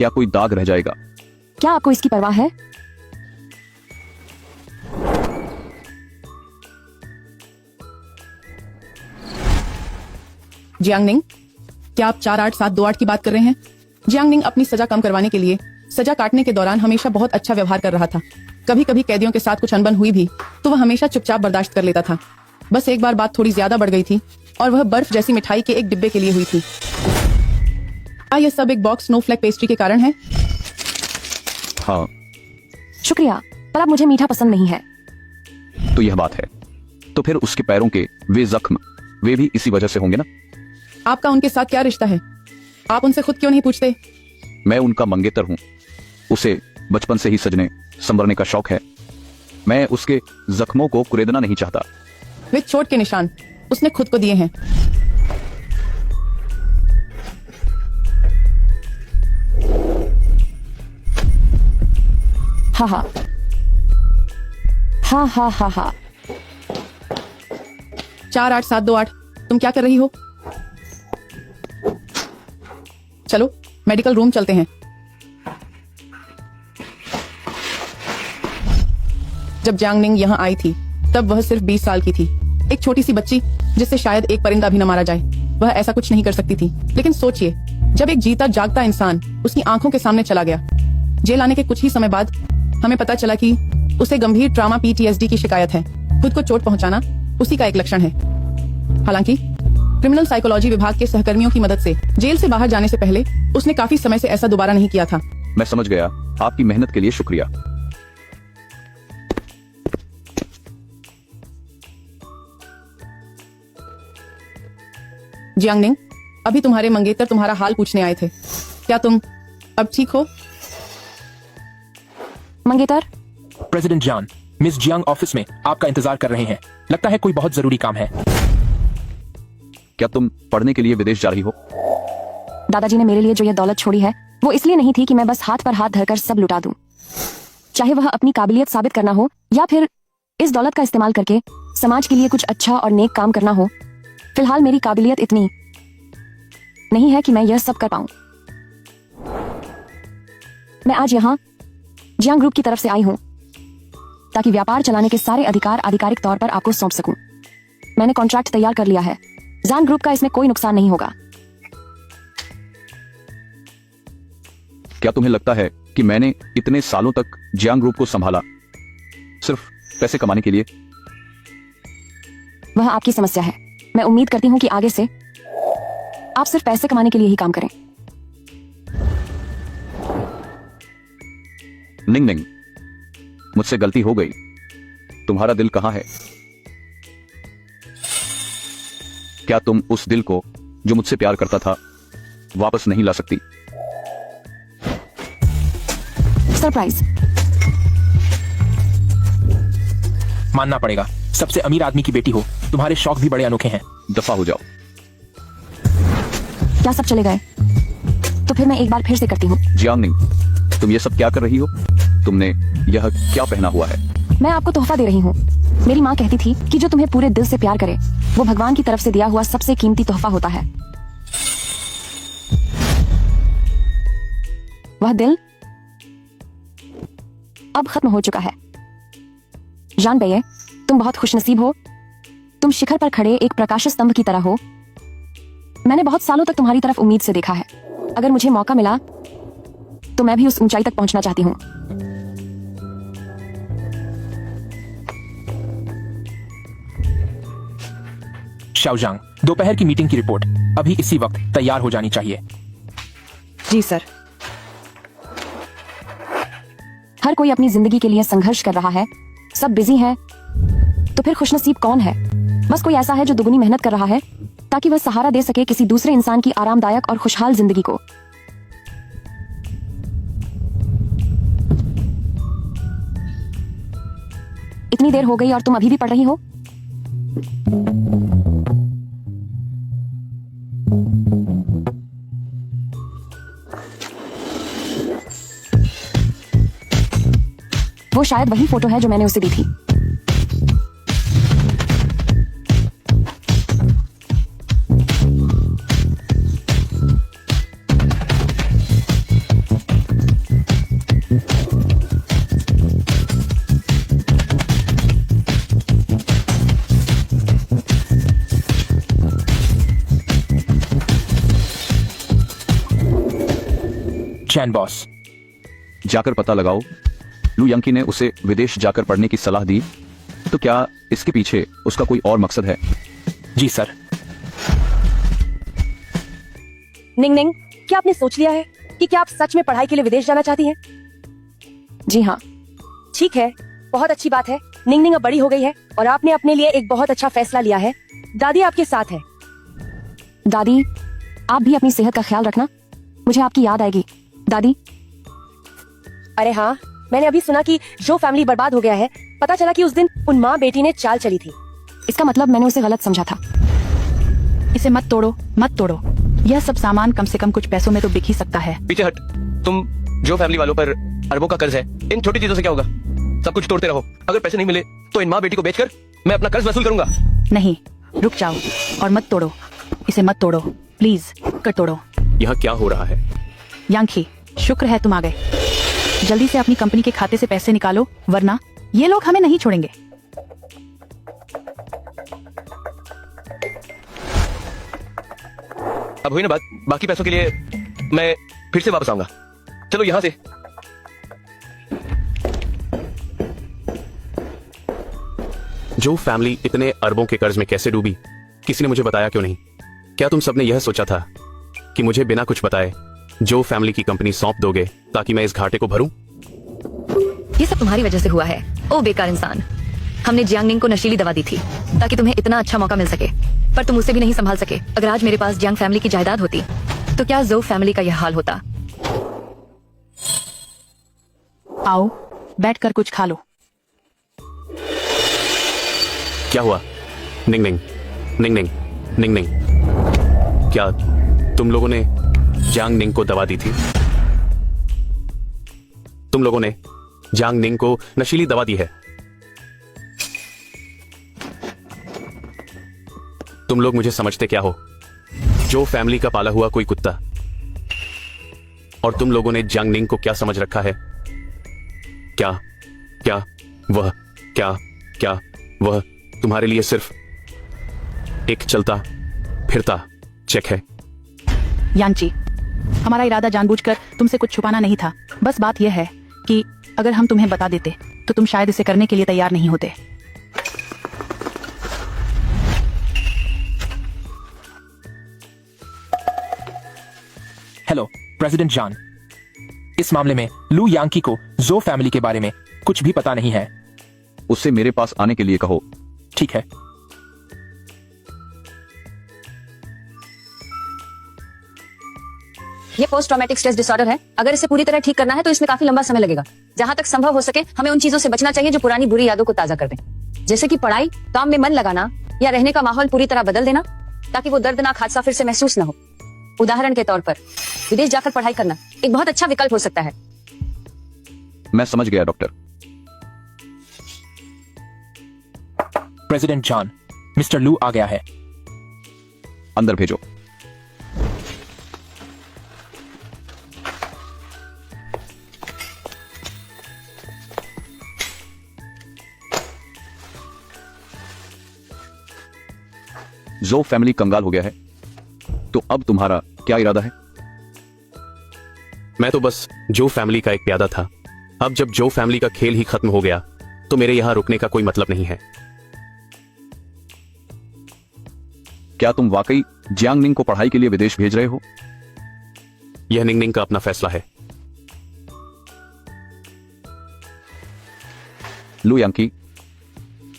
क्या कोई दाग रह जाएगा? क्या आपको इसकी परवाह है? जियांगनिंग, क्या आप 48728 की बात कर रहे हैं? जियांगनिंग अपनी सजा कम करवाने के लिए सजा काटने के दौरान हमेशा बहुत अच्छा व्यवहार कर रहा था। कभी कभी कैदियों के साथ कुछ अनबन हुई भी तो वह हमेशा चुपचाप बर्दाश्त कर लेता था। बस एक बार बात थोड़ी ज्यादा बढ़ गई थी और वह बर्फ जैसी मिठाई के एक डिब्बे के लिए हुई थी। क्या यह सब एक बॉक्स स्नोफ्लेक पेस्ट्री के कारण है? हाँ। शुक्रिया, पर अब मुझे मीठा पसंद नहीं है। तो यह बात है। तो फिर उसके पैरों के वे जख्म, वे भी इसी वजह से होंगे ना? आपका उनके साथ क्या रिश्ता है? आप उनसे खुद क्यों नहीं पूछते? मैं उनका मंगेतर हूँ। उसे बचपन से ही सजने संवरने का शौक है। मैं उसके जख्मों को कुरेदना नहीं चाहता। वे चोट के निशान उसने खुद को दिए हैं। हा हा हा हा हा हा। 48728, तुम क्या कर रही हो? चलो मेडिकल रूम चलते हैं। जब जियांगनिंग यहाँ आई थी तब वह सिर्फ 20 साल की थी, एक छोटी सी बच्ची जिससे शायद एक परिंदा भी न मारा जाए। वह ऐसा कुछ नहीं कर सकती थी। लेकिन सोचिए, जब एक जीता जागता इंसान उसकी आंखों के सामने चला गया। जेल आने के कुछ ही समय बाद हमें पता चला कि उसे गंभीर ट्रॉमा PTSD की शिकायत है। खुद को चोट पहुंचाना उसी का एक लक्षण है। हालांकि क्रिमिनल साइकोलॉजी विभाग के सहकर्मियों की मदद से जेल से बाहर जाने से पहले उसने काफी समय से ऐसा दोबारा नहीं किया था। मैं समझ गया। आपकी मेहनत के लिए शुक्रिया। जियांगनिंग, अभी तुम्हारे मंगेतर तुम्हारा हाल पूछने आए थे। क्या तुम अब ठीक हो? मंगेतर, प्रेसिडेंट जान, मिस जियांग ऑफिस में आपका इंतजार कर रहे हैं। लगता है कोई बहुत जरूरी काम है। क्या तुम पढ़ने के लिए विदेश जा रही हो? दादाजी ने मेरे लिए जो यह दौलत छोड़ी है वो इसलिए नहीं थी कि मैं बस हाथ पर हाथ धरकर सब लुटा दूं। चाहे वह अपनी काबिलियत साबित करना हो या फिर इस दौलत का इस्तेमाल करके समाज के लिए कुछ अच्छा और नेक काम करना हो। फिलहाल मेरी काबिलियत इतनी नहीं है कि मैं यह सब कर पाऊं। मैं आज यहाँ जियांग ग्रुप की तरफ से आई हूं ताकि व्यापार चलाने के सारे अधिकार आधिकारिक तौर पर आपको सौंप सकूं। मैंने कॉन्ट्रैक्ट तैयार कर लिया है। जान ग्रुप का इसमें कोई नुकसान नहीं होगा। क्या तुम्हें लगता है कि मैंने इतने सालों तक जियांग ग्रुप को संभाला सिर्फ पैसे कमाने के लिए? वह आपकी समस्या है। मैं उम्मीद करती हूँ कि आगे से आप सिर्फ पैसे कमाने के लिए ही काम करें। निंग निंग, मुझसे गलती हो गई। तुम्हारा दिल कहाँ है? क्या तुम उस दिल को जो मुझसे प्यार करता था वापस नहीं ला सकती? सरप्राइज। मानना पड़ेगा, सबसे अमीर आदमी की बेटी हो, तुम्हारे शौक भी बड़े अनोखे हैं। दफा हो जाओ। क्या सब चले गए? तो फिर मैं एक बार फिर से करती हूँ। जियांगनिंग, तुम ये सब क्या कर रही हो? तुमने यह क्या पहना हुआ है? मैं आपको तोहफा दे रही हूँ। मेरी माँ कहती थी कि जो तुम्हें पूरे दिल से प्यार करे वो भगवान की तरफ से दिया हुआ सबसे कीमती तोहफा होता है। वह दिल अब खत्म हो चुका है। जान बेये, तुम बहुत खुशनसीब हो। तुम शिखर पर खड़े एक प्रकाश स्तंभ की तरह हो। मैंने बहुत सालों तक तुम्हारी तरफ उम्मीद से देखा है। अगर मुझे मौका मिला तो मैं भी उस ऊंचाई तक पहुंचना चाहती हूँ। शाओजांग, दोपहर की मीटिंग की रिपोर्ट अभी इसी वक्त तैयार हो जानी चाहिए। जी सर। हर कोई अपनी जिंदगी के लिए संघर्ष कर रहा है। सब बिजी हैं। तो फिर खुशनसीब कौन है? बस कोई ऐसा है जो दुगनी मेहनत कर रहा है ताकि वह सहारा दे सके किसी दूसरे इंसान की आरामदायक और खुशहाल जिंदगी को। इतनी देर हो गई और तुम अभी भी पढ़ रही हो? वो शायद वही फोटो है जो मैंने उसे दी थी। चैन बॉस। जाकर पता लगाओ। लू यांकी ने उसे विदेश जाकर पढ़ने की सलाह दी, तो क्या इसके पीछे उसका कोई और मकसद है? जी सर। निंग निंग, क्या आपने सोच लिया है कि क्या आप सच में पढ़ाई के लिए विदेश जाना चाहती हैं? जी हाँ। ठीक है, बहुत अच्छी बात है। निंग निंग अब बड़ी हो गई है और आपने अपने लिए एक बहुत अच्छा फैसला लिया है। दादी आपके साथ है। दादी, आप भी अपनी सेहत का ख्याल रखना, मुझे आपकी याद आएगी। दादी। अरे हाँ, मैंने अभी सुना कि जो फैमिली बर्बाद हो गया है। पता चला कि उस दिन उन माँ बेटी ने चाल चली थी। इसका मतलब मैंने उसे गलत समझा था। इसे मत तोड़ो, मत तोड़ो। यह सब सामान कम से कम कुछ पैसों में तो बिक ही सकता है। पीछे हट। तुम जो फैमिली वालों पर अरबों का कर्ज है, इन छोटी चीजों से क्या होगा? सब कुछ तोड़ते रहो। अगर पैसे नहीं मिले तो इन माँ बेटी को बेचकर मैं अपना कर्ज वसूल करूंगा। नहीं, रुक जाओ और मत तोड़ो। इसे मत तोड़ो, प्लीज कर तोड़ो। यहाँ क्या हो रहा है? यांकी, शुक्र है तुम आ गए। जल्दी से अपनी कंपनी के खाते से पैसे निकालो, वरना ये लोग हमें नहीं छोड़ेंगे। अब हुई ना बात, बाकी पैसों के लिए मैं फिर से वापस आऊंगा। चलो यहाँ से। जो फैमिली इतने अरबों के कर्ज में कैसे डूबी, किसी ने मुझे बताया क्यों नहीं? क्या तुम सबने यह सोचा था कि मुझे बिना कुछ बताए जो फैमिली की कंपनी सौंप दोगे ताकि मैं इस घाटे को भरूं? ये सब तुम्हारी वजह से हुआ है, ओ बेकार इंसान। हमने जियांगनिंग को नशीली दवा दी थी ताकि तुम्हें इतना अच्छा मौका मिल सके, पर तुम उसे भी नहीं संभाल सके। अगर आज मेरे पास जियांग फैमिली की जायदाद होती तो क्या जो फैमिली का यह हाल होता? आओ, बैठकर कुछ खा लो। क्या हुआ? निंग निंग, निंग निंग, निंग निंग, क्या तुम लोगों ने जियांग निंग को दवा दी थी? तुम लोगों ने जियांग निंग को नशीली दवा दी है। तुम लोग मुझे समझते क्या हो? जो फैमिली का पाला हुआ कोई कुत्ता। और तुम लोगों ने जियांग निंग को क्या समझ रखा है? क्या क्या वह क्या क्या वह तुम्हारे लिए सिर्फ एक चलता फिरता चेक है? यांची, हमारा इरादा जानबूझकर तुमसे कुछ छुपाना नहीं था। बस बात यह है कि अगर हम तुम्हें बता देते तो तुम शायद इसे करने के लिए तैयार नहीं होते। Hello president John. इस मामले में लू यांकी को जो फैमिली के बारे में कुछ भी पता नहीं है। उससे मेरे पास आने के लिए कहो। ठीक है। ये पोस्ट ट्रॉमेटिक स्ट्रेस डिसऑर्डर है। अगर इसे पूरी तरह ठीक करना है तो इसमें काफी लंबा समय लगेगा। जहां तक संभव हो सके हमें उन चीजों से बचना चाहिए जो पुरानी बुरी यादों को ताजा कर दें, जैसे कि पढ़ाई, काम में मन लगाना या रहने का माहौल पूरी तरह बदल देना ताकि वो दर्दनाक हादसा फिर से महसूस न हो। उदाहरण के तौर पर विदेश जाकर पढ़ाई करना एक बहुत अच्छा विकल्प हो सकता है। मैं समझ गया डॉक्टर। प्रेसिडेंट जॉन, मिस्टर लू आ गया है। अंदर भेजो। जो फैमिली कंगाल हो गया है, तो अब तुम्हारा क्या इरादा है? मैं तो बस जो फैमिली का एक प्यादा था। अब जब जो फैमिली का खेल ही खत्म हो गया तो मेरे यहां रुकने का कोई मतलब नहीं है। क्या तुम वाकई जियांग निंग को पढ़ाई के लिए विदेश भेज रहे हो? यह निंग निंग का अपना फैसला है। लू यांकी,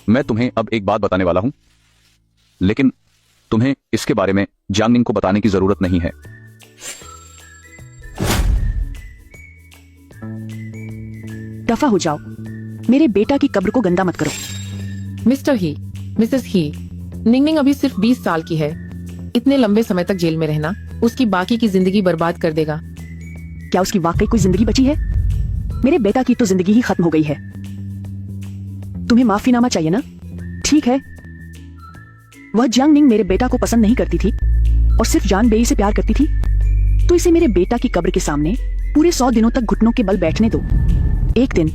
मैं तुम्हें अब एक बात बताने वाला हूं, लेकिन तुम्हें इसके बारे में जियांग निंग को बताने की जरूरत नहीं है। दफा हो जाओ। मेरे बेटा की कब्र को गंदा मत करो। मिस्टर ही, मिसेस ही, निंग निंग अभी सिर्फ 20 साल की है। इतने लंबे समय तक जेल में रहना उसकी बाकी की जिंदगी बर्बाद कर देगा। क्या उसकी वाकई कोई जिंदगी बची है? मेरे बेटा की तो जिंदगी ही खत्म हो गई है। तुम्हें माफीनामा चाहिए ना? ठीक है। वह जियांग निंग मेरे बेटा को पसंद नहीं करती थी और सिर्फ जान बेई से प्यार करती थी, तो इसे मेरे बेटा की कब्र के सामने पूरे 100 दिनों तक घुटनों के बल बैठने दो। एक दिन,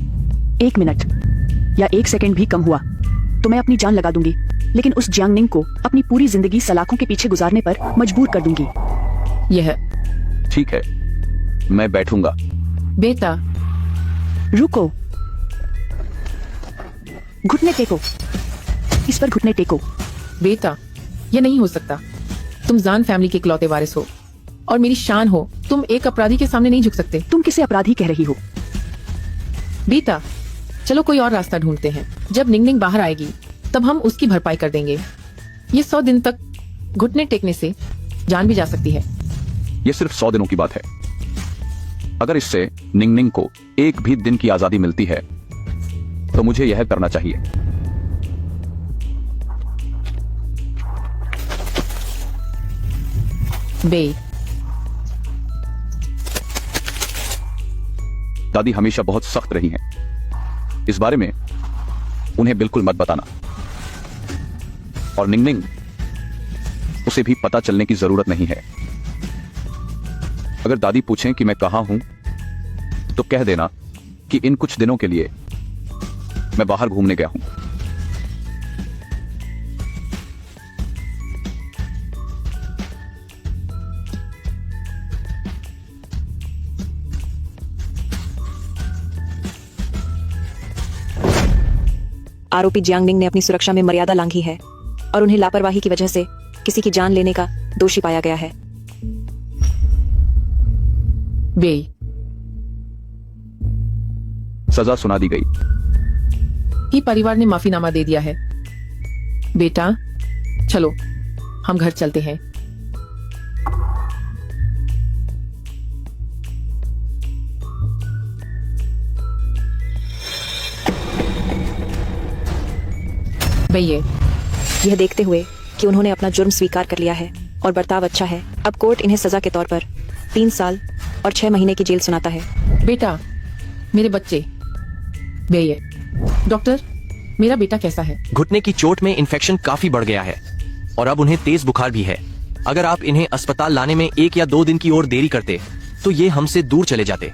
1 मिनट या 1 सेकंड भी कम हुआ तो मैं अपनी जान लगा दूंगी, लेकिन उस जियांग निंग को अपनी पूरी जिंदगी सलाखों के पीछे गुजारने पर मजबूर कर दूंगी। यह ठीक है, मैं बैठूंगा। बेटा, रुको, घुटने टेको, इस पर घुटने टेको। बेटा, ये नहीं हो सकता। तुम जान फैमिली के इकलौते वारिस हो और मेरी शान हो। तुम एक अपराधी के सामने नहीं झुक सकते। तुम किसे अपराधी कह रही हो? बेटा, चलो कोई और रास्ता ढूंढते हैं। जब निंगनिंग बाहर आएगी तब हम उसकी भरपाई कर देंगे। ये 100 दिन तक घुटने टेकने से जान भी जा सकती है। ये सिर्फ 100 दिनों की बात है। अगर इससे निंगनिंग को एक भी दिन की आजादी मिलती है तो मुझे यह करना चाहिए। बे, दादी हमेशा बहुत सख्त रही हैं। इस बारे में उन्हें बिल्कुल मत बताना। और निंगनिंग, उसे भी पता चलने की जरूरत नहीं है। अगर दादी पूछें कि मैं कहां हूं तो कह देना कि इन कुछ दिनों के लिए मैं बाहर घूमने गया हूं। आरोपी जियांगनिंग ने अपनी सुरक्षा में मर्यादा लांघी है और उन्हें लापरवाही की वजह से किसी की जान लेने का दोषी पाया गया है। बे, सजा सुना दी गई। ही परिवार ने माफीनामा दे दिया है। बेटा, चलो हम घर चलते हैं। भैया, यह देखते हुए कि उन्होंने अपना जुर्म स्वीकार कर लिया है और बर्ताव अच्छा है, अब कोर्ट इन्हें सजा के तौर पर 3 साल और 6 महीने की जेल सुनाता है। बेटा, मेरे बच्चे। भैया, डॉक्टर, मेरा बेटा कैसा है? घुटने की चोट में इन्फेक्शन काफी बढ़ गया है और अब उन्हें तेज बुखार भी है। अगर आप इन्हें अस्पताल लाने में 1 या 2 दिन की और देरी करते तो ये हमसे दूर चले जाते।